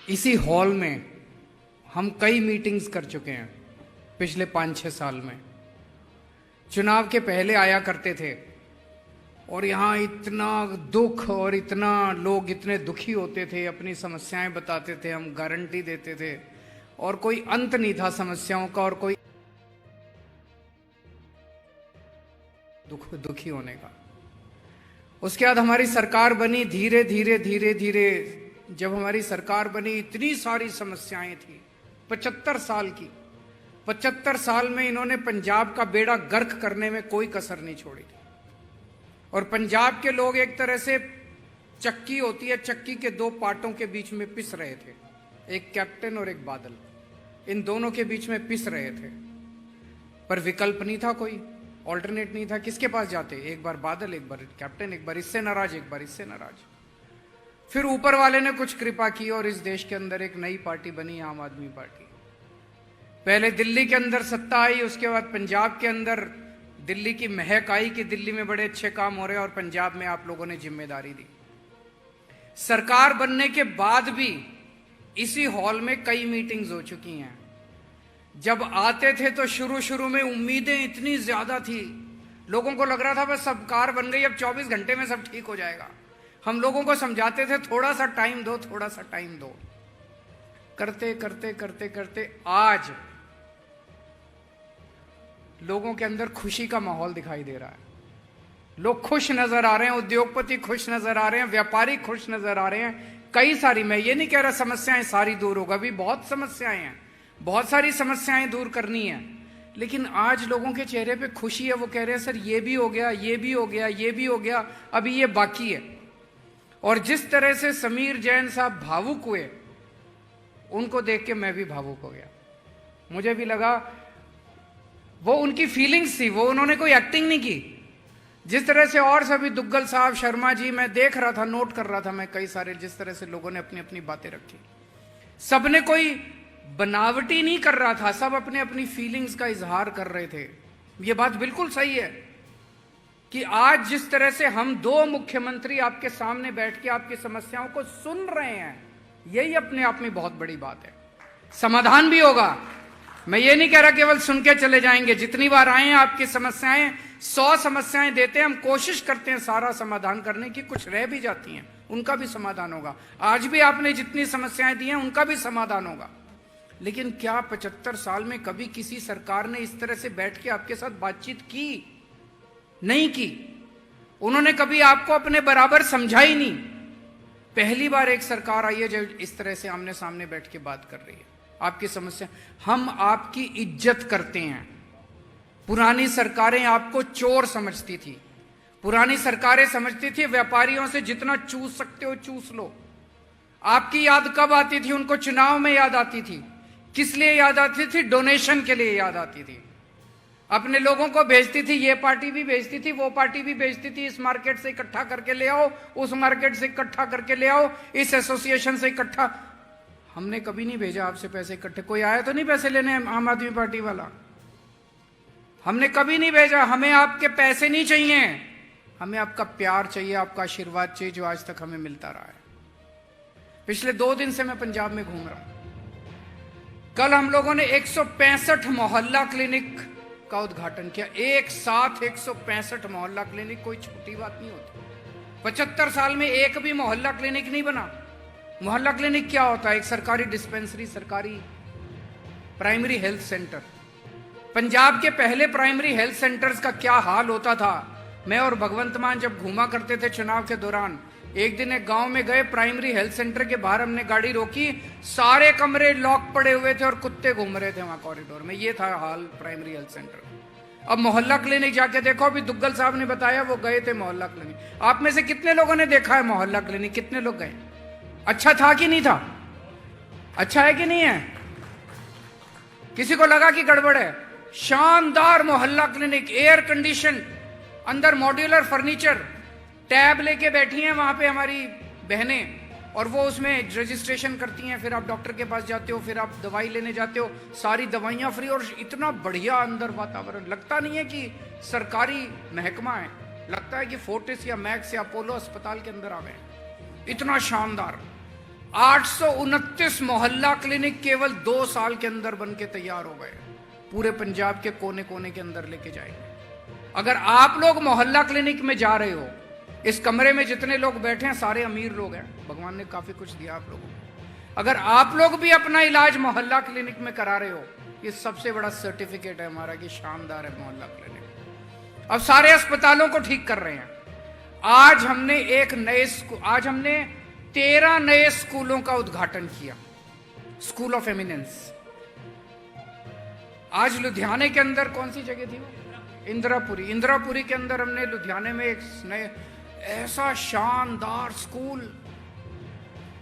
इसी हॉल में हम कई मीटिंग्स कर चुके हैं पिछले 5-6 साल में। चुनाव के पहले आया करते थे और यहाँ इतना दुख और इतना लोग इतने दुखी होते थे, अपनी समस्याएं बताते थे, हम गारंटी देते थे और कोई अंत नहीं था समस्याओं का और कोई दुखी होने का। उसके बाद हमारी सरकार बनी, धीरे धीरे धीरे धीरे जब हमारी सरकार बनी इतनी सारी समस्याएं थी 75 साल की। 75 साल में इन्होंने पंजाब का बेड़ा गर्क करने में कोई कसर नहीं छोड़ी थी। और पंजाब के लोग एक तरह से चक्की होती है, चक्की के दो पार्टों के बीच में पिस रहे थे, एक कैप्टन और एक बादल, इन दोनों के बीच में पिस रहे थे। पर विकल्प नहीं था, कोई ऑल्टरनेट नहीं था। किसके पास जाते? एक बार बादल, एक बार कैप्टन, एक बार इससे नाराज, एक बार इससे नाराज। फिर ऊपर वाले ने कुछ कृपा की और इस देश के अंदर एक नई पार्टी बनी, आम आदमी पार्टी। पहले दिल्ली के अंदर सत्ता आई, उसके बाद पंजाब के अंदर दिल्ली की महक आई कि दिल्ली में बड़े अच्छे काम हो रहे हैं और पंजाब में आप लोगों ने जिम्मेदारी दी। सरकार बनने के बाद भी इसी हॉल में कई मीटिंग्स हो चुकी हैं। जब आते थे तो शुरू शुरू में उम्मीदें इतनी ज्यादा थी, लोगों को लग रहा था बस सरकार बन गई, अब 24 घंटे में सब ठीक हो जाएगा। हम लोगों को समझाते थे थोड़ा सा टाइम दो, थोड़ा सा टाइम दो। करते करते करते करते आज लोगों के अंदर खुशी का माहौल दिखाई दे रहा है। लोग खुश नजर आ रहे हैं, उद्योगपति खुश नजर आ रहे हैं, व्यापारी खुश नजर आ रहे हैं। कई सारी, मैं ये नहीं कह रहा समस्याएं सारी दूर होगा, अभी बहुत समस्याएं हैं, बहुत सारी समस्याएं दूर करनी है, लेकिन आज लोगों के चेहरे पे खुशी है। वो कह रहे हैं सर ये भी हो गया, ये भी हो गया, ये भी हो गया, अभी ये बाकी है। और जिस तरह से समीर जैन साहब भावुक हुए, उनको देख के मैं भी भावुक हो गया। मुझे भी लगा वो उनकी फीलिंग्स थी, वो उन्होंने कोई एक्टिंग नहीं की। जिस तरह से और सभी दुग्गल साहब, शर्मा जी, मैं देख रहा था, नोट कर रहा था मैं कई सारे, जिस तरह से लोगों ने अपनी अपनी बातें रखी, सबने कोई बनावटी नहीं कर रहा था, सब अपने अपनी फीलिंग्स का इजहार कर रहे थे। ये बात बिल्कुल सही है कि आज जिस तरह से हम दो मुख्यमंत्री आपके सामने बैठ के आपकी समस्याओं को सुन रहे हैं, यही अपने आप में बहुत बड़ी बात है। समाधान भी होगा, मैं ये नहीं कह रहा केवल सुन के चले जाएंगे। जितनी बार आए हैं आपकी समस्याएं, 100 समस्याएं देते हैं, हम कोशिश करते हैं सारा समाधान करने की, कुछ रह भी जाती हैं उनका भी समाधान होगा। आज भी आपने जितनी समस्याएं दी हैं उनका भी समाधान होगा। लेकिन क्या 75 साल में कभी किसी सरकार ने इस तरह से बैठ के आपके साथ बातचीत की? नहीं की। उन्होंने कभी आपको अपने बराबर समझा ही नहीं। पहली बार एक सरकार आई है जो इस तरह से आमने सामने बैठ के बात कर रही है आपकी समस्या। हम आपकी इज्जत करते हैं। पुरानी सरकारें आपको चोर समझती थी, पुरानी सरकारें समझती थी व्यापारियों से जितना चूस सकते हो चूस लो। आपकी याद कब आती थी? उनको चुनाव में याद आती थी। किस लिए याद आती थी? डोनेशन के लिए याद आती थी। अपने लोगों को भेजती थी, ये पार्टी भी भेजती थी, वो पार्टी भी भेजती थी, इस मार्केट से इकट्ठा करके ले आओ, उस मार्केट से इकट्ठा करके ले आओ, इस एसोसिएशन से इकट्ठा। हमने कभी नहीं भेजा आपसे पैसे इकट्ठे। कोई आया तो नहीं पैसे लेने आम आदमी पार्टी वाला? हमने कभी नहीं भेजा। हमें आपके पैसे नहीं चाहिए, हमें आपका प्यार चाहिए, आपका आशीर्वाद चाहिए, जो आज तक हमें मिलता रहा है। पिछले 2 दिन से मैं पंजाब में घूम रहा हूं। कल हम लोगों ने 165 मोहल्ला क्लिनिक का उद्घाटन किया। एक साथ 165 मोहल्ला क्लिनिक कोई छोटी बात नहीं होती। 75 साल में एक भी मोहल्ला क्लिनिक नहीं बना। मोहल्ला क्लिनिक क्या होता है? एक सरकारी डिस्पेंसरी, सरकारी प्राइमरी हेल्थ सेंटर। पंजाब के पहले प्राइमरी हेल्थ सेंटर्स का क्या हाल होता था। मैं और भगवंत मान जब घूमा करते थे चुनाव के दौरान, एक दिन एक गांव में गए, प्राइमरी हेल्थ सेंटर के बाहर हमने गाड़ी रोकी, सारे कमरे लॉक पड़े हुए थे और कुत्ते घूम रहे थे वहां कॉरिडोर में। ये था हाल प्राइमरी हेल्थ सेंटर। अब मोहल्ला क्लिनिक जाके देखो, अभी दुग्गल साहब ने बताया वो गए थे मोहल्ला क्लिनिक। आप में से कितने लोगों ने देखा है मोहल्ला क्लिनिक? कितने लोग गए? अच्छा था कि नहीं था? अच्छा है कि नहीं है? किसी को लगा कि गड़बड़ है? शानदार मोहल्ला क्लिनिक, एयर कंडीशन, अंदर मॉड्यूलर फर्नीचर, टैब लेके बैठी हैं वहां पे हमारी बहनें और वो उसमें रजिस्ट्रेशन करती हैं। फिर आप डॉक्टर के पास जाते हो, फिर आप दवाई लेने जाते हो, सारी दवाइयां फ्री और इतना बढ़िया अंदर वातावरण। लगता नहीं है कि सरकारी महकमा है, लगता है कि फोर्टिस या मैक्स या अपोलो अस्पताल के अंदर आ गए। इतना शानदार। 829 मोहल्ला क्लिनिक केवल 2 साल के अंदर बन के तैयार हो गए। पूरे पंजाब के कोने कोने के अंदर लेके जाएंगे। अगर आप लोग मोहल्ला क्लिनिक में जा रहे हो, इस कमरे में जितने लोग बैठे हैं सारे अमीर लोग हैं, भगवान ने काफी कुछ दिया आप लोगों को। अगर आप लोग भी अपना इलाज मोहल्ला क्लिनिक में करा रहे हो, ये सबसे बड़ा सर्टिफिकेट है हमारा कि शानदार है मोहल्ला क्लिनिक। अब सारे अस्पतालों को ठीक कर रहे हैं। आज हमने 13 नए स्कूलों का उद्घाटन किया, स्कूल ऑफ एमिनेंस। आज लुधियाने के अंदर कौन सी जगह थी वो? इंदिरापुरी के अंदर हमने लुधियाने में एक नए ऐसा शानदार स्कूल।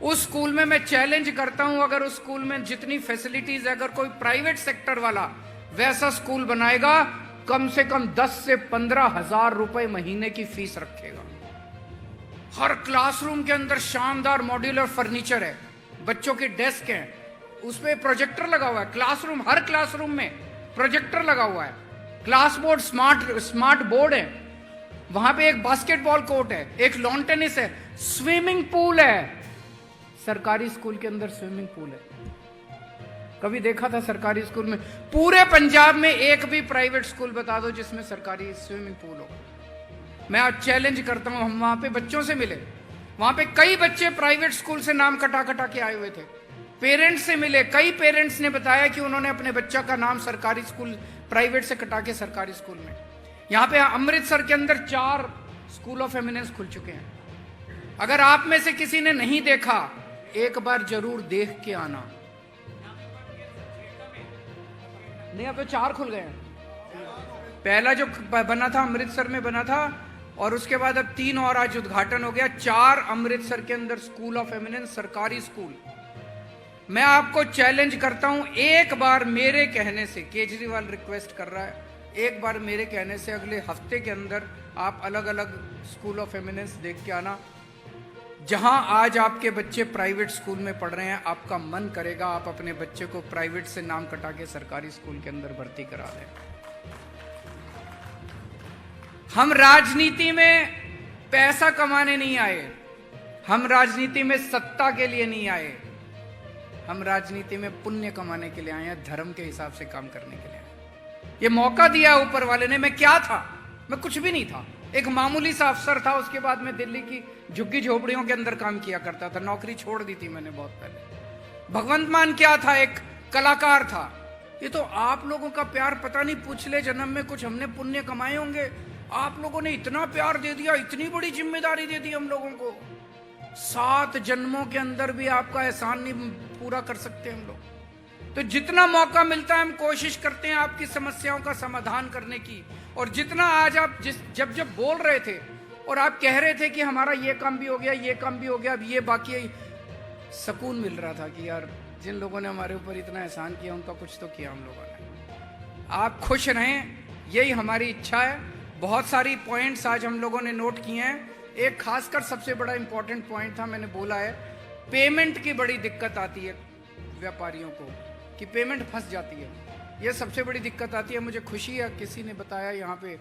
उस स्कूल में मैं चैलेंज करता हूं, अगर उस स्कूल में जितनी फैसिलिटीज है, अगर कोई प्राइवेट सेक्टर वाला वैसा स्कूल बनाएगा, कम से कम 10 से 15 हजार रुपए महीने की फीस रखेगा। हर क्लासरूम के अंदर शानदार मॉड्यूलर फर्नीचर है, बच्चों के डेस्क हैं, उसमें प्रोजेक्टर लगा हुआ है। हर क्लासरूम में प्रोजेक्टर लगा हुआ है। क्लास बोर्ड स्मार्ट बोर्ड है। वहां पे एक बास्केटबॉल कोर्ट है, एक लॉन टेनिस है, स्विमिंग पूल है। सरकारी स्कूल के अंदर स्विमिंग पूल है। कभी देखा था सरकारी स्कूल में? पूरे पंजाब में एक भी प्राइवेट स्कूल बता दो जिसमें सरकारी स्विमिंग पूल हो। मैं आज चैलेंज करता हूं, हम वहां पे बच्चों से मिले, वहां पे कई बच्चे प्राइवेट स्कूल से नाम कटा कटा के आए हुए थे। पेरेंट्स से मिले, कई पेरेंट्स ने बताया कि उन्होंने अपने बच्चा का नाम सरकारी स्कूल प्राइवेट से कटा के सरकारी स्कूल में। यहां पे अमृतसर के अंदर 4 स्कूल ऑफ एमिनेंस खुल चुके हैं। अगर आप में से किसी ने नहीं देखा, एक बार जरूर देख के आना। नहीं, अब तो 4 खुल गए हैं। पहला जो बना था अमृतसर में बना था, और उसके बाद अब 3 और आज उद्घाटन हो गया। 4 अमृतसर के अंदर स्कूल ऑफ एमिनेंस सरकारी स्कूल। मैं आपको चैलेंज करता हूं, एक बार मेरे कहने से, केजरीवाल रिक्वेस्ट कर रहा है, एक बार मेरे कहने से अगले हफ्ते के अंदर आप अलग अलग स्कूल ऑफ एमिनेंस देख के आना। जहां आज आपके बच्चे प्राइवेट स्कूल में पढ़ रहे हैं, आपका मन करेगा आप अपने बच्चे को प्राइवेट से नाम कटा के सरकारी स्कूल के अंदर भर्ती करा दें। हम राजनीति में पैसा कमाने नहीं आए, हम राजनीति में सत्ता के लिए नहीं आए, हम राजनीति में पुण्य कमाने के लिए आए हैं, धर्म के हिसाब से काम करने के लिए आए। ये मौका दिया ऊपर वाले ने। मैं क्या था? मैं कुछ भी नहीं था, एक मामूली सा अफसर था। उसके बाद मैं दिल्ली की झुग्गी झोपड़ियों के अंदर काम किया करता था, नौकरी छोड़ दी थी मैंने बहुत पहले। भगवंत मान क्या था? एक कलाकार था। ये तो आप लोगों का प्यार, पता नहीं पिछले जन्म में कुछ हमने पुण्य कमाए होंगे, आप लोगों ने इतना प्यार दे दिया, इतनी बड़ी जिम्मेदारी दे दी हम लोगों को। 7 जन्मों के अंदर भी आपका एहसान नहीं पूरा कर सकते हम लोग। तो जितना मौका मिलता है हम कोशिश करते हैं आपकी समस्याओं का समाधान करने की। और जितना आज आप जब बोल रहे थे और आप कह रहे थे कि हमारा ये काम भी हो गया, ये काम भी हो गया, अब ये बाकी है, सुकून मिल रहा था कि यार जिन लोगों ने हमारे ऊपर इतना एहसान किया उनका कुछ तो किया हम लोगों ने। आप खुश रहें, यही हमारी इच्छा है। बहुत सारी पॉइंट्स आज हम लोगों ने नोट किए हैं। एक खासकर सबसे बड़ा इंपॉर्टेंट पॉइंट था, मैंने बोला है, पेमेंट की बड़ी दिक्कत आती है व्यापारियों को, कि पेमेंट फंस जाती है। यह सबसे बड़ी दिक्कत आती है। मुझे खुशी है, किसी ने बताया यहाँ पे,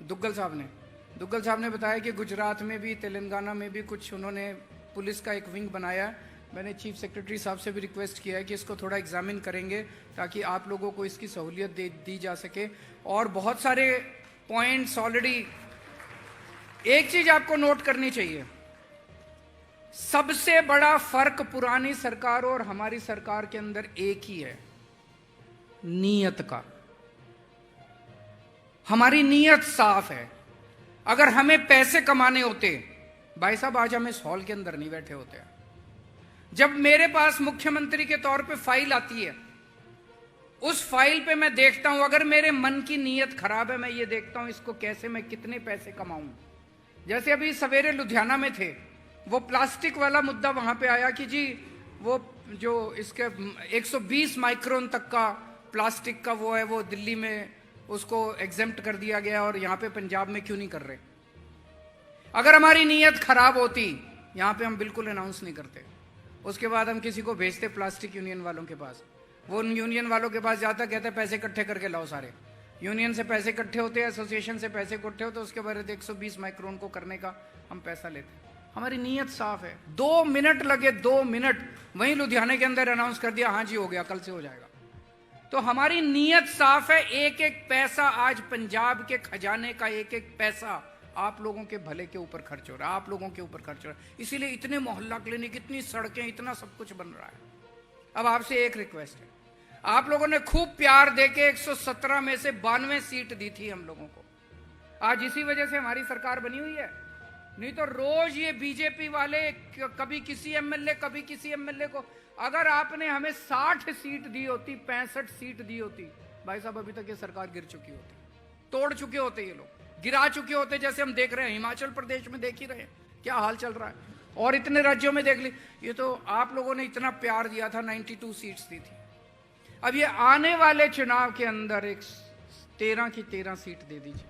दुग्गल साहब ने बताया कि गुजरात में भी, तेलंगाना में भी कुछ उन्होंने पुलिस का एक विंग बनाया है। मैंने चीफ सेक्रेटरी साहब से भी रिक्वेस्ट किया है कि इसको थोड़ा एग्जामिन करेंगे ताकि आप लोगों को इसकी सहूलियत दी जा सके। और बहुत सारे पॉइंट्स ऑलरेडी। एक चीज आपको नोट करनी चाहिए, सबसे बड़ा फर्क पुरानी सरकार और हमारी सरकार के अंदर एक ही है, नीयत का। हमारी नीयत साफ है। अगर हमें पैसे कमाने होते, भाई साहब आज हम इस हॉल के अंदर नहीं बैठे होते। जब मेरे पास मुख्यमंत्री के तौर पे फाइल आती है, उस फाइल पे मैं देखता हूं, अगर मेरे मन की नीयत खराब है, मैं ये देखता हूं इसको कैसे मैं कितने पैसे कमाऊं। जैसे अभी सवेरे लुधियाना में थे, वो प्लास्टिक वाला मुद्दा वहां पे आया कि जी वो जो इसके 120 माइक्रोन तक का प्लास्टिक का वो है, वो दिल्ली में उसको एग्जेम्प्ट कर दिया गया और यहाँ पे पंजाब में क्यों नहीं कर रहे। अगर हमारी नीयत खराब होती, यहाँ पे हम बिल्कुल अनाउंस नहीं करते। उसके बाद हम किसी को भेजते प्लास्टिक यूनियन वालों के पास, वो यूनियन वालों के पास जाता, कहता पैसे इकट्ठे करके लाओ। सारे यूनियन से पैसे इकट्ठे होते हैं, एसोसिएशन से पैसे इकट्ठे होते हैं, उसके बाद 120 माइक्रोन को करने का हम पैसा लेते हैं। हमारी नीयत साफ है। 2 मिनट लगे, 2 मिनट, वहीं लुधियाने के अंदर अनाउंस कर दिया, हाँ जी हो गया, कल से हो जाएगा। तो हमारी नीयत साफ है। एक एक पैसा आज पंजाब के खजाने का, एक एक पैसा आप लोगों के भले के ऊपर खर्च हो रहा है, आप लोगों के ऊपर खर्च हो रहा है। इसीलिए इतने मोहल्ला क्लिनिक, इतनी सड़कें, इतना सब कुछ बन रहा है। अब आपसे एक रिक्वेस्ट है, आप लोगों ने खूब प्यार देके 117 में से 92 सीट दी थी हम लोगों को। आज इसी वजह से हमारी सरकार बनी हुई है। नहीं तो रोज ये बीजेपी वाले कभी किसी एमएलए, कभी किसी एमएलए को, अगर आपने हमें 60 सीट दी होती, 65 सीट दी होती, भाई साहब अभी तक ये सरकार गिर चुकी होती, तोड़ चुके होते ये लोग, गिरा चुके होते। जैसे हम देख रहे हैं हिमाचल प्रदेश में, देख ही रहे हैं क्या हाल चल रहा है, और इतने राज्यों में देख ली। ये तो आप लोगों ने इतना प्यार दिया था, 92 सीट्स दी थी। अब ये आने वाले चुनाव के अंदर एक 13 की 13 सीट दे दीजिए।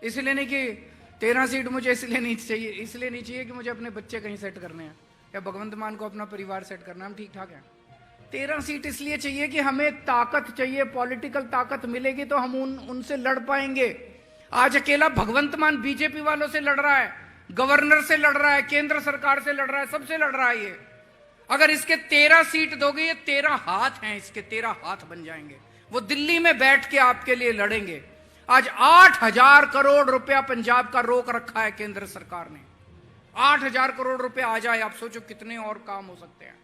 इसलिए नहीं कि 13 सीट मुझे इसलिए नहीं चाहिए, इसलिए नहीं चाहिए कि मुझे अपने बच्चे कहीं सेट करने हैं या भगवंत मान को अपना परिवार सेट करना, हम ठीक ठाक हैं। 13 सीट इसलिए चाहिए कि हमें ताकत चाहिए, पॉलिटिकल ताकत मिलेगी तो हम उनसे लड़ पाएंगे। आज अकेला भगवंत मान बीजेपी वालों से लड़ रहा है, गवर्नर से लड़ रहा है, केंद्र सरकार से लड़ रहा है, सबसे लड़ रहा है ये। अगर इसके 13 सीट दोगे, ये 13 हाथ हैं, इसके 13 हाथ बन जाएंगे। वो दिल्ली में बैठ के आपके लिए लड़ेंगे। आज 8000 करोड़ रुपया पंजाब का रोक रखा है केंद्र सरकार ने। 8000 करोड़ रुपया आ जाए, आप सोचो कितने और काम हो सकते हैं।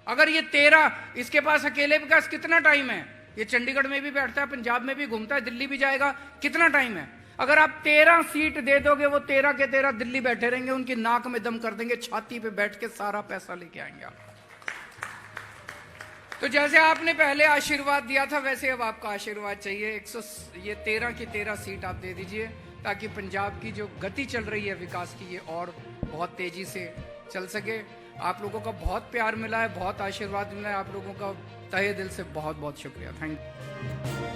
अगर ये 13, इसके पास अकेले के पास कितना टाइम है? ये चंडीगढ़ में भी बैठता है, पंजाब में भी घूमता है, दिल्ली भी जाएगा, कितना टाइम है? अगर आप 13 सीट दे दोगे, वो 13 के 13 दिल्ली बैठे रहेंगे, उनकी नाक में दम कर देंगे, छाती पे बैठ के सारा पैसा लेके आएंगे आप। तो जैसे आपने पहले आशीर्वाद दिया था, वैसे अब आपका आशीर्वाद चाहिए। 13 की 13 सीट आप दे दीजिए, ताकि पंजाब की जो गति चल रही है विकास की, ये और बहुत तेजी से चल सके। आप लोगों का बहुत प्यार मिला है, बहुत आशीर्वाद मिला है, आप लोगों का तहे दिल से बहुत बहुत शुक्रिया। Thank you.